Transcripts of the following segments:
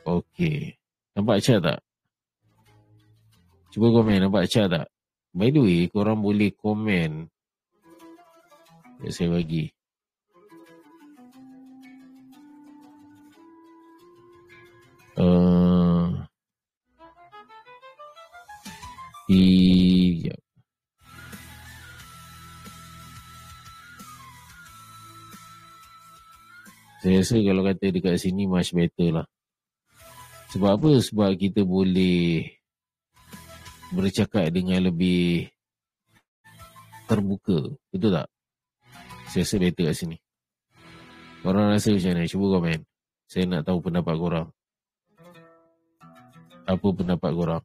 Okey. Nampak chat tak? Cuba komen, nampak chat tak? By the way, korang boleh komen. Saya bagi. Sekejap. Saya rasa kalau kata dekat sini much better lah. Sebab apa? Sebab kita boleh bercakap dengan lebih terbuka. Betul tak? Saya rasa better kat sini. Korang rasa macam mana? Cuba komen. Saya nak tahu pendapat korang. Apa pendapat korang?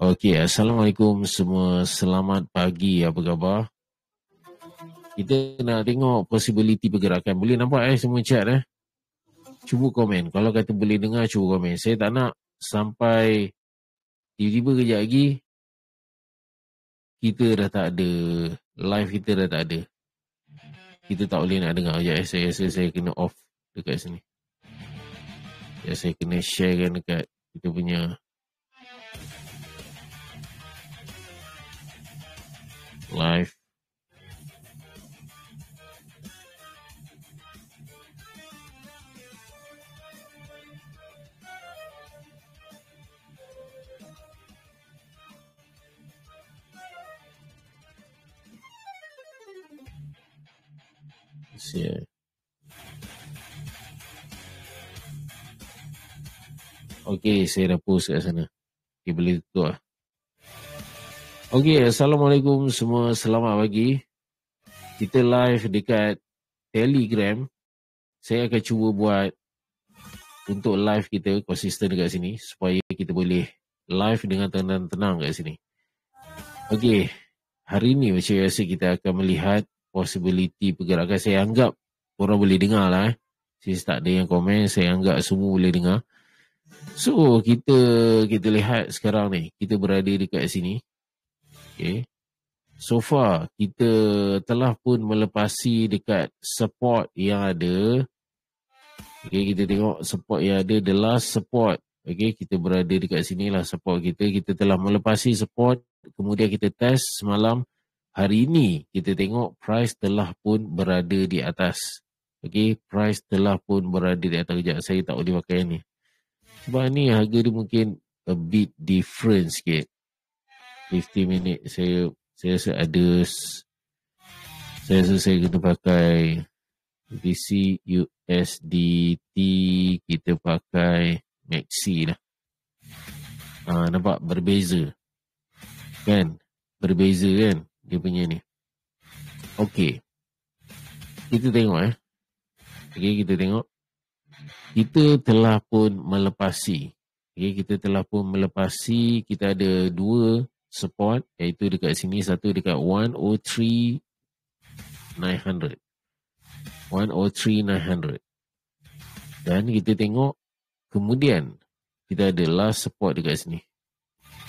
Okey, Assalamualaikum semua. Selamat pagi. Apa khabar? Kita nak tengok possibility pergerakan. Boleh nampak semua chat Cuba komen. Kalau kata boleh dengar, cuba komen. Saya tak nak sampai tiba-tiba kejap lagi kita dah tak ada. Live kita dah tak ada. Kita tak boleh nak dengar. Saya rasa saya kena off dekat sini. Saya kena sharekan dekat kita punya live. Okey, saya dah post kat sana. Okay, boleh tutup lah. Okey, Assalamualaikum semua. Selamat pagi. Kita live dekat Telegram. Saya akan cuba buat untuk live kita konsisten dekat sini supaya kita boleh live dengan tenang-tenang kat sini. Okey, hari ni macam biasa kita akan melihat possibility pergerakan. Saya anggap korang boleh dengar lah. Since tak ada yang komen, saya anggap semua boleh dengar. So, kita lihat sekarang ni. Kita berada dekat sini. Okay. So far, kita telah pun melepasi dekat support yang ada. Okay, kita tengok support yang ada. The last support. Okay, kita berada dekat sini lah support kita. Kita telah melepasi support. Kemudian kita test semalam. Hari ini, kita tengok price telah pun berada di atas. Okay, price telah pun berada di atas. Sekejap, saya tak boleh pakai ni. Sebab ni harga dia mungkin a bit different sikit. 50 minit saya rasa ada. Saya rasa saya kena pakai BTC USDT. Kita pakai Maxi lah. Nampak berbeza. Kan? Berbeza kan? Dia punya ni. Okey. Kita tengok Okey, kita tengok. Kita telah pun melepasi. Okay, kita telah pun melepasi. Kita ada dua support. Iaitu dekat sini. Satu dekat 103,900. 103,900. Dan kita tengok. Kemudian. Kita ada last support dekat sini.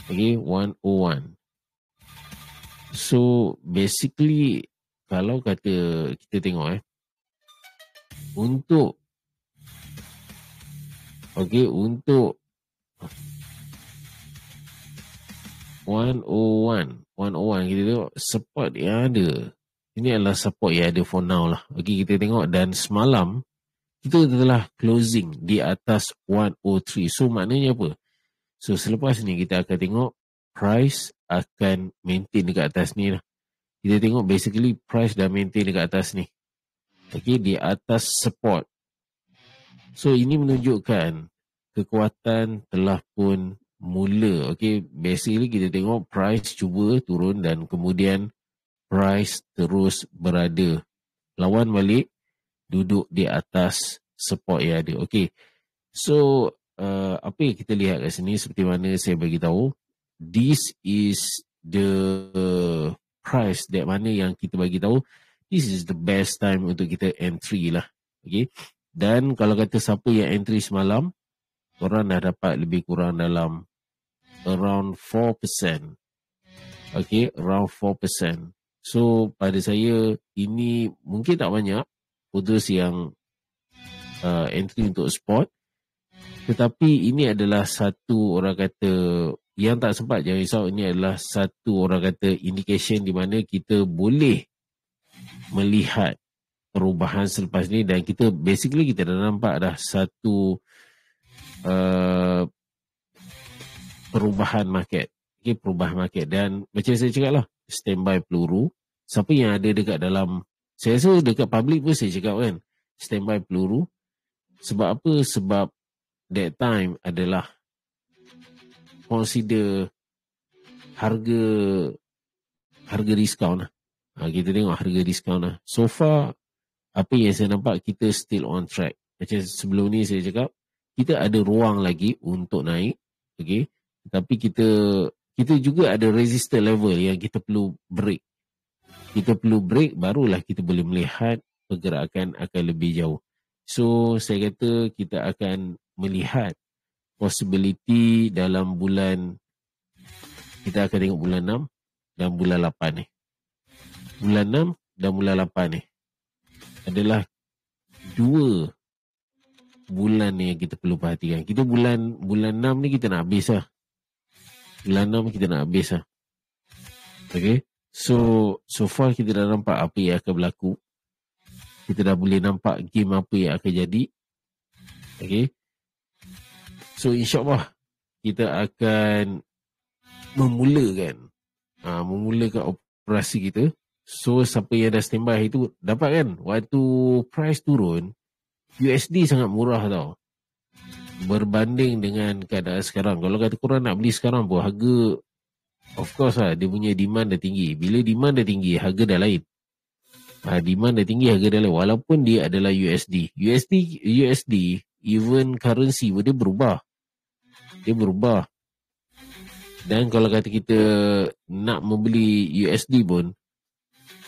Okay, 101. So, basically. Kalau kata kita tengok untuk untuk 101 kita tengok support yang ada. Ini adalah support yang ada for now lah. Okey, kita tengok dan semalam kita telah closing di atas 103. So maknanya apa? So selepas ni kita akan tengok price akan maintain dekat atas ni lah. Kita tengok basically price dah maintain dekat atas ni. Okey, di atas support. So ini menunjukkan kekuatan telah pun mula. Okay, basically kita tengok price cuba turun dan kemudian price terus berada. Lawan balik, duduk di atas support yang ada. Okay, so apa yang kita lihat kat sini seperti mana saya bagi tahu. This is the price that mana yang kita bagi tahu. This is the best time untuk kita entry lah. Okay. Dan kalau kata siapa yang entry semalam, korang dah dapat lebih kurang dalam around 4%. Okay, around 4%. So, pada saya, ini mungkin tak banyak. Those yang entry untuk spot. Tetapi ini adalah satu, orang kata, yang tak sempat, jangan risau, ini adalah satu, orang kata, indication di mana kita boleh melihat perubahan selepas ni, dan kita basically kita dah nampak dah satu perubahan market. Okay, perubahan market. Dan macam saya cakap lah, standby peluru. Siapa yang ada dekat dalam, saya rasa dekat public pun saya cakap kan, standby peluru. Sebab apa? Sebab that time adalah consider harga diskaun lah. Kita tengok harga diskaun lah. So far, apa yang saya nampak, kita still on track. Macam sebelum ni saya cakap, kita ada ruang lagi untuk naik. Okay. Tapi kita juga ada resistor level yang kita perlu break. Kita perlu break, barulah kita boleh melihat pergerakan akan lebih jauh. So, saya kata kita akan melihat possibility dalam bulan, kita akan tengok bulan 6 dan bulan 8 ni. Bulan 6 dan bulan 8 ni adalah 2 bulan ni yang kita perlu perhatikan. Kita bulan 6 ni kita nak habis lah. Bulan 6 kita nak habis lah. Okay. So far kita dah nampak apa yang akan berlaku. Kita dah boleh nampak game apa yang akan jadi. Okay. So insyaAllah kita akan memulakan operasi kita. So siapa yang dah standby itu dapat kan, waktu price turun, USD sangat murah tau. Berbanding dengan keadaan sekarang. Kalau kata korang nak beli sekarang pun, harga, of course lah, dia punya demand dah tinggi. Bila demand dah tinggi, harga dah lain. Demand dah tinggi, harga dah lain. Walaupun dia adalah USD, even currency pun dia berubah. Dan kalau kata kita nak membeli USD pun,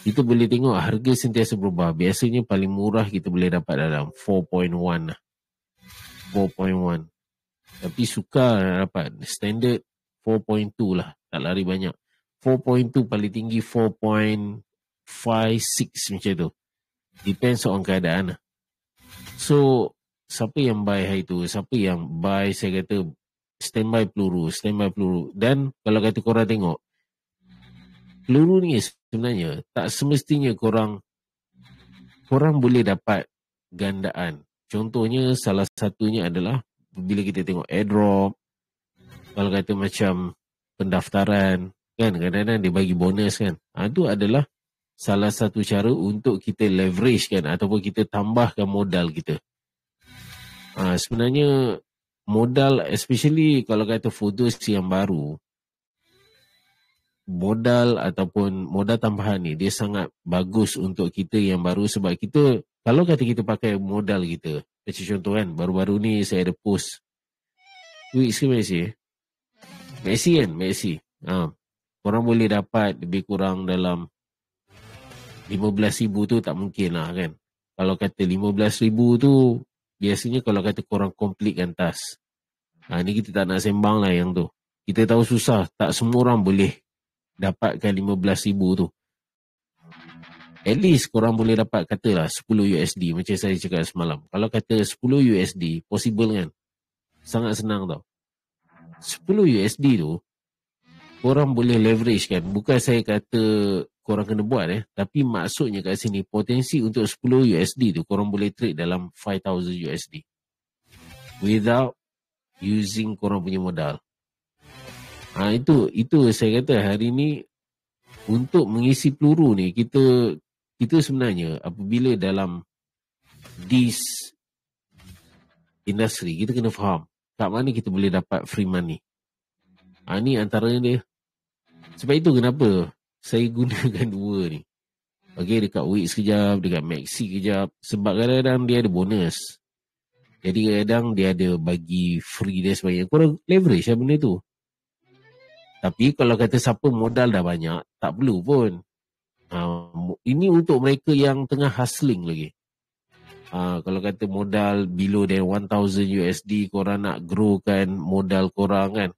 kita boleh tengok harga sentiasa berubah. Biasanya paling murah kita boleh dapat dalam 4.1 lah. 4.1. Tapi sukar nak dapat. Standard 4.2 lah. Tak lari banyak. 4.2 paling tinggi 4.56 macam tu. Depends on keadaan lah. So, siapa yang buy hari tu? Siapa yang buy, saya kata, standby peluru. Dan kalau kata korang tengok, peluru ni sebenarnya tak semestinya korang boleh dapat gandaan. Contohnya, salah satunya adalah bila kita tengok airdrop, kalau kata macam pendaftaran, kan kadang-kadang dia bagi bonus kan. Itu adalah salah satu cara untuk kita leverage kan, ataupun kita tambahkan modal kita. Sebenarnya modal, especially kalau kata photos yang baru, modal ataupun modal tambahan ni dia sangat bagus untuk kita yang baru. Sebab kita, kalau kata kita pakai modal kita, macam contoh kan, baru-baru ni saya ada post Wix ke Messi kan, korang boleh dapat lebih kurang dalam 15,000 tu, tak mungkin lah kan. Kalau kata 15,000 tu, biasanya kalau kata korang completekan task, ni kita tak nak sembang lah yang tu. Kita tahu susah, tak semua orang boleh dapatkan 15,000 tu. At least korang boleh dapat katalah 10 USD macam saya cakap semalam. Kalau kata 10 USD possible kan, sangat senang tau. 10 USD tu korang boleh leverage kan. Bukan saya kata korang kena buat tapi maksudnya kat sini, potensi untuk 10 USD tu korang boleh trade dalam 5,000 USD without using korang punya modal. Itu saya kata hari ni untuk mengisi peluru ni, kita sebenarnya apabila dalam this industry, kita kena faham kat mana kita boleh dapat free money. Ni antara dia. Sebab itu kenapa saya gunakan dua ni. Okay, dekat Wix sekejap, dekat Maxi sekejap. Sebab kadang-kadang dia ada bonus. Jadi kadang-kadang dia ada bagi free dia sebagainya. Korang leverage lah benda tu. Tapi kalau kata siapa modal dah banyak, tak perlu pun. Ini untuk mereka yang tengah hustling lagi. Kalau kata modal below than 1,000 USD, korang nak growkan modal korang kan.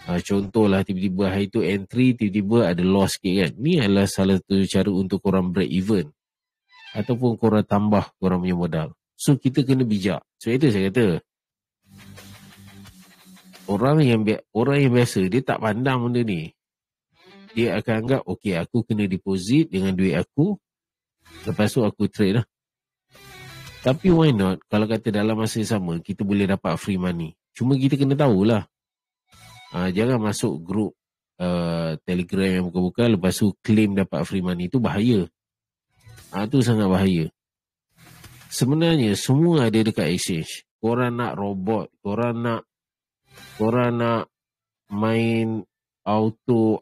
Contohlah tiba-tiba hari tu entry, tiba-tiba ada loss sikit kan. Ni adalah salah satu cara untuk korang break even. Ataupun korang tambah korang punya modal. So kita kena bijak. So itu saya kata, orang yang biasa dia tak pandang benda ni. Dia akan anggap, okay, aku kena deposit dengan duit aku, lepas tu aku trade lah. Tapi why not, kalau kata dalam masa yang sama kita boleh dapat free money. Cuma kita kena tahulah, jangan masuk grup Telegram yang buka-buka lepas tu claim dapat free money. Itu bahaya. Itu sangat bahaya. Sebenarnya semua ada dekat exchange. Korang nak robot, korang nak main auto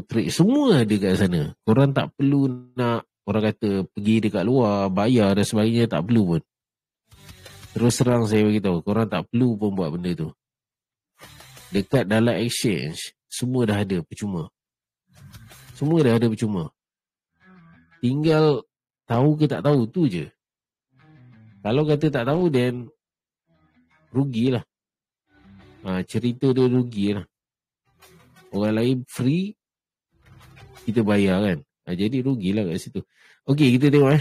trade, semua ada kat sana. Korang tak perlu nak, orang kata pergi dekat luar bayar dan sebagainya, tak perlu pun. Terus terang saya beritahu, korang tak perlu pun buat benda tu. Dekat dalam exchange semua dah ada, percuma. Semua dah ada, percuma. Tinggal tahu ke tak tahu, tu je. Kalau kata tak tahu, then rugilah. Cerita dia rugilah. Orang lain free, kita bayar kan. Jadi rugilah kat situ. Okey, kita tengok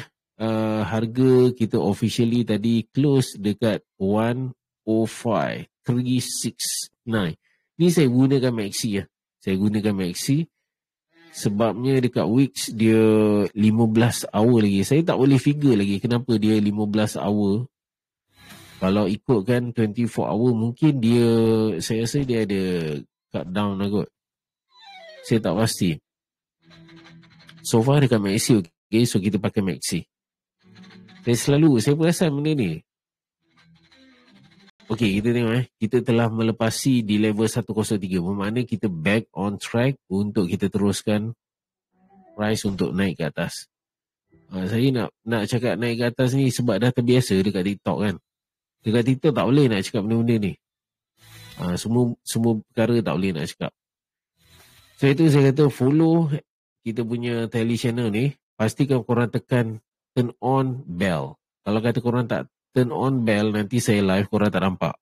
harga kita officially tadi close dekat 105,369. Ni saya gunakan Maxi . Saya gunakan Maxi sebabnya dekat Wix dia 15 hour lagi. Saya tak boleh figure lagi kenapa dia 15 hour. Kalau ikutkan 24 hour mungkin dia, saya rasa dia ada cut down lah kot. Saya tak pasti. So far dekat Maxi, okay, so kita pakai Maxi. Saya perasan benda ni. Okay, kita tengok kita telah melepasi di level 103. Bermakna kita back on track untuk kita teruskan price untuk naik ke atas. Saya nak cakap naik ke atas ni sebab dah terbiasa dekat TikTok kan. Dekat TikTok tak boleh nak cakap benda-benda ni. Semua perkara tak boleh nak cakap. So itu saya kata, follow kita punya tele channel ni. Pastikan korang tekan turn on bell. Kalau kata korang tak turn on bell, nanti saya live korang tak nampak.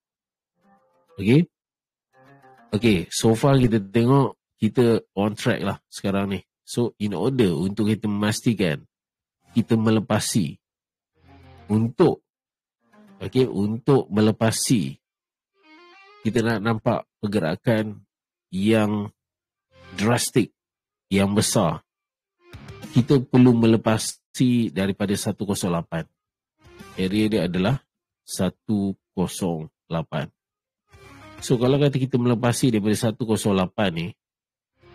Okay, so far kita tengok kita on track lah sekarang ni. So in order untuk kita memastikan kita melepasi, untuk melepasi, kita nak nampak pergerakan yang drastik, yang besar, kita perlu melepasi daripada 108. Area dia adalah 108. So kalau kata kita melepasi daripada 108 ni,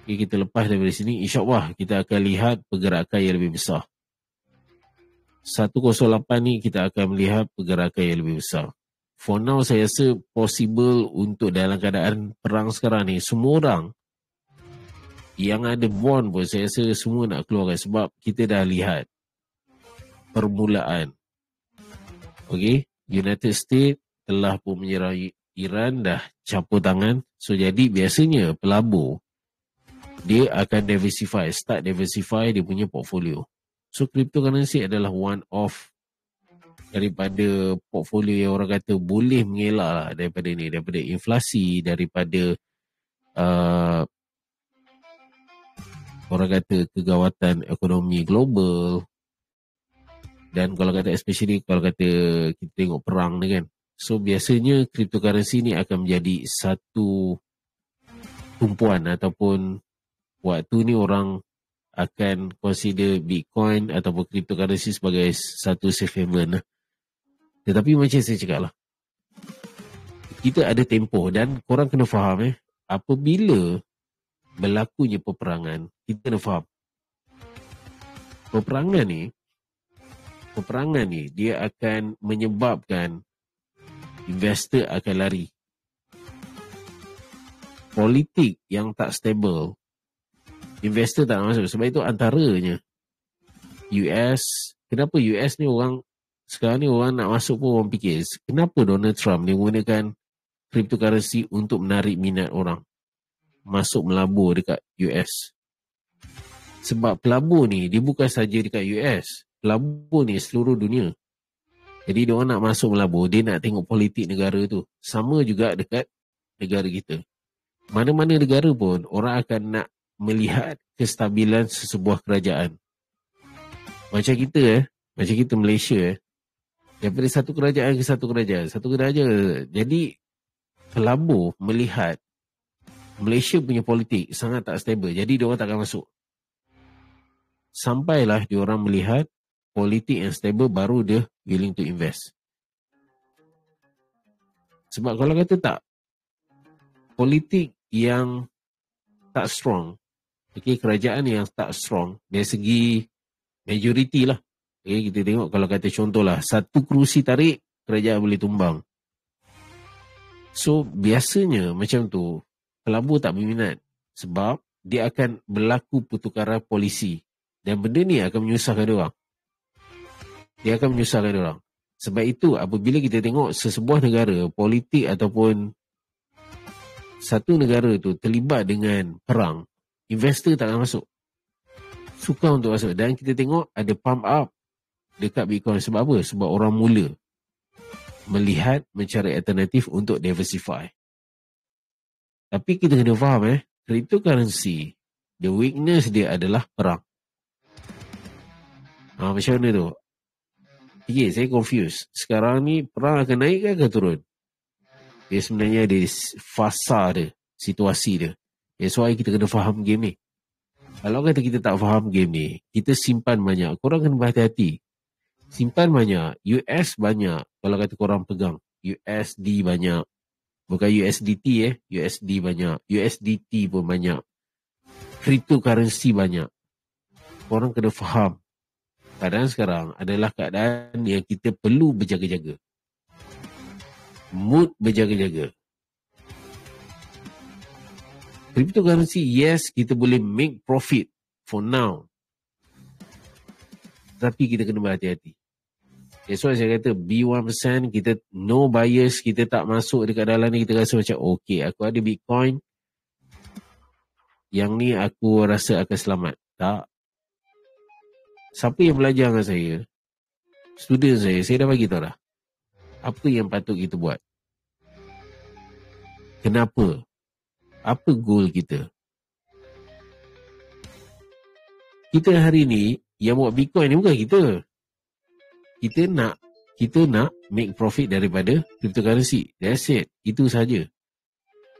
kita lepas daripada sini, insyaAllah kita akan lihat pergerakan yang lebih besar. 108 ni kita akan melihat pergerakan yang lebih besar. For now saya rasa possible untuk dalam keadaan perang sekarang ni, semua orang yang ada bond pun saya rasa semua nak keluarkan sebab kita dah lihat permulaan. Okay, United States telah pun menyerang Iran, dah campur tangan. So jadi biasanya pelabur dia akan start diversify dia punya portfolio. So cryptocurrency adalah one of daripada portfolio yang orang kata boleh mengelak lah daripada ni, daripada inflasi, daripada orang kata kegawatan ekonomi global. Dan kalau kata especially kalau kata kita tengok perang ni kan. So biasanya cryptocurrency ni akan menjadi satu tumpuan, ataupun waktu ni orang akan consider Bitcoin ataupun cryptocurrency sebagai satu safe haven. Tetapi macam saya cakap lah, kita ada tempoh dan korang kena faham apabila berlakunya peperangan, kita kena faham peperangan ni dia akan menyebabkan investor akan lari. Politik yang tak stable, investor tak nak masuk. Sebab itu antaranya US, kenapa US ni orang sekarang ni orang nak masuk pun orang fikir, kenapa Donald Trump dia menggunakan cryptocurrency untuk menarik minat orang masuk melabur dekat US. Sebab pelabur ni dia bukan saja dekat US, pelabur ni seluruh dunia. Jadi dia orang nak masuk melabur, dia nak tengok politik negara tu. Sama juga dekat negara kita. Mana-mana negara pun orang akan nak melihat kestabilan sesebuah kerajaan. Macam kita Malaysia Daripada satu kerajaan ke satu kerajaan. Satu kerajaan. Jadi pelabur melihat Malaysia punya politik sangat tak stable. Jadi diorang takkan masuk. Sampailah diorang melihat politik yang stable, baru dia willing to invest. Sebab kalau kata tak, politik yang tak strong, kerajaan yang tak strong dari segi majoriti lah. Kita tengok kalau kata contohlah, satu kerusi tarik, kerajaan boleh tumbang. So biasanya macam tu, pelabur tak berminat sebab dia akan berlaku pertukaran polisi dan benda ni akan menyusahkan diorang. Dia akan menyusahkan diorang. Sebab itu apabila kita tengok sesebuah negara, politik ataupun satu negara tu terlibat dengan perang, investor tak akan masuk. Suka untuk masuk. Dan kita tengok ada pump up dekat Bitcoin. Sebab apa? Sebab orang mula melihat, mencari alternatif untuk diversify. Tapi kita kena faham cryptocurrency, the weakness dia adalah perang. Macam mana tu? Okay, saya confused. Sekarang ni perang akan naik ke akan turun? Dia sebenarnya ada fasa dia, situasi dia. That's why kita kena faham game ni. Kalau kata kita tak faham game ni, kita simpan banyak. Korang kena berhati-hati. Simpan banyak. US banyak. Kalau kata korang pegang. USD banyak. Bukan USDT USD banyak. USDT pun banyak. Cryptocurrency banyak. Korang kena faham. Keadaan sekarang adalah keadaan yang kita perlu berjaga-jaga. Mood berjaga-jaga. Cryptocurrency, yes, kita boleh make profit for now. Tapi kita kena berhati-hati. That's why saya kata be 1%, kita no bias, kita tak masuk dekat dalam ni, kita rasa macam okay, aku ada Bitcoin, yang ni aku rasa akan selamat. Tak. Siapa yang belajar dengan saya, student saya dah bagi tahu dah apa yang patut kita buat. Kenapa? Apa goal kita? Kita hari ni yang buat Bitcoin ni bukan kita. Kita nak make profit daripada cryptocurrency. That's it. Itu saja.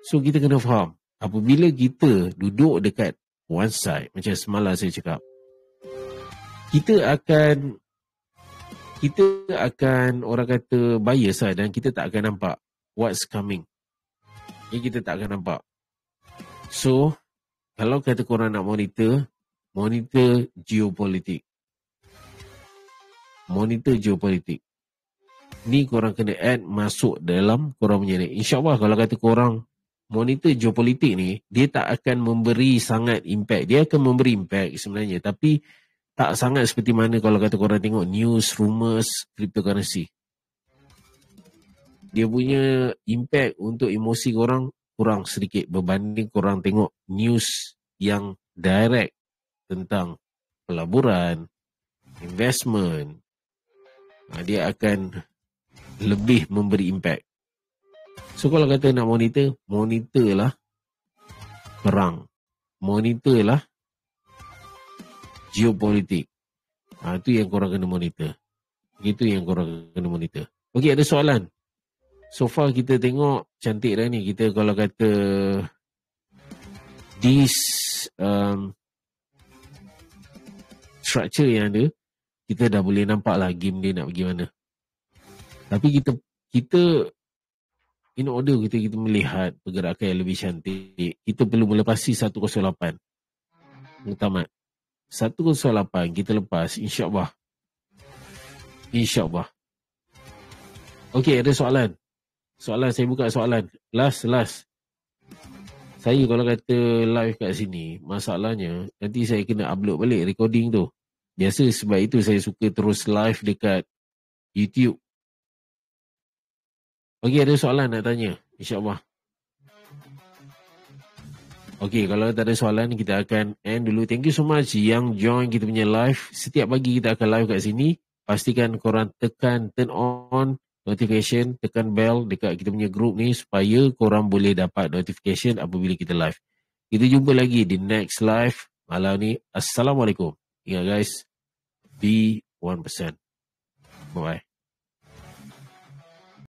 So kita kena faham, apabila kita duduk dekat one side, macam semalam saya cakap, kita akan orang kata bias lah, dan kita tak akan nampak what's coming. Kita tak akan nampak. So kalau kata korang nak monitor geopolitik. Monitor geopolitik. Ni korang kena add masuk dalam korang punya ni. InsyaAllah kalau kata korang monitor geopolitik ni, dia tak akan memberi sangat impact. Dia akan memberi impact sebenarnya, tapi tak sangat seperti mana kalau kata korang tengok news, rumors, cryptocurrency. Dia punya impact untuk emosi korang kurang sedikit berbanding korang tengok news yang direct tentang pelaburan, investment. Dia akan lebih memberi impact. So kalau kata nak monitorlah perang. Monitorlah geopolitik. Itu yang korang kena monitor. Itu yang korang kena monitor. Okey, ada soalan? So far kita tengok cantik dah ni. Kita kalau kata this structure yang ada, kita dah boleh nampak lah game dia nak pergi mana. Tapi kita in order kita melihat pergerakan yang lebih cantik, kita perlu melepasi 108. Tamat. 108 kita lepas, insyaAllah. InsyaAllah. Okey, ada soalan? Soalan, saya buka soalan. Last. Saya kalau kata live kat sini, masalahnya nanti saya kena upload balik recording tu. Biasa sebab itu saya suka terus live dekat YouTube. Okey, ada soalan nak tanya? InsyaAllah. Okey, kalau tak ada soalan, kita akan end dulu. Thank you so much yang join kita punya live. Setiap pagi kita akan live kat sini. Pastikan korang turn on notification, tekan bell dekat kita punya group ni supaya korang boleh dapat notification apabila kita live. Kita jumpa lagi di next live malam ni. Assalamualaikum. Ingat guys, be 1%. Bye-bye.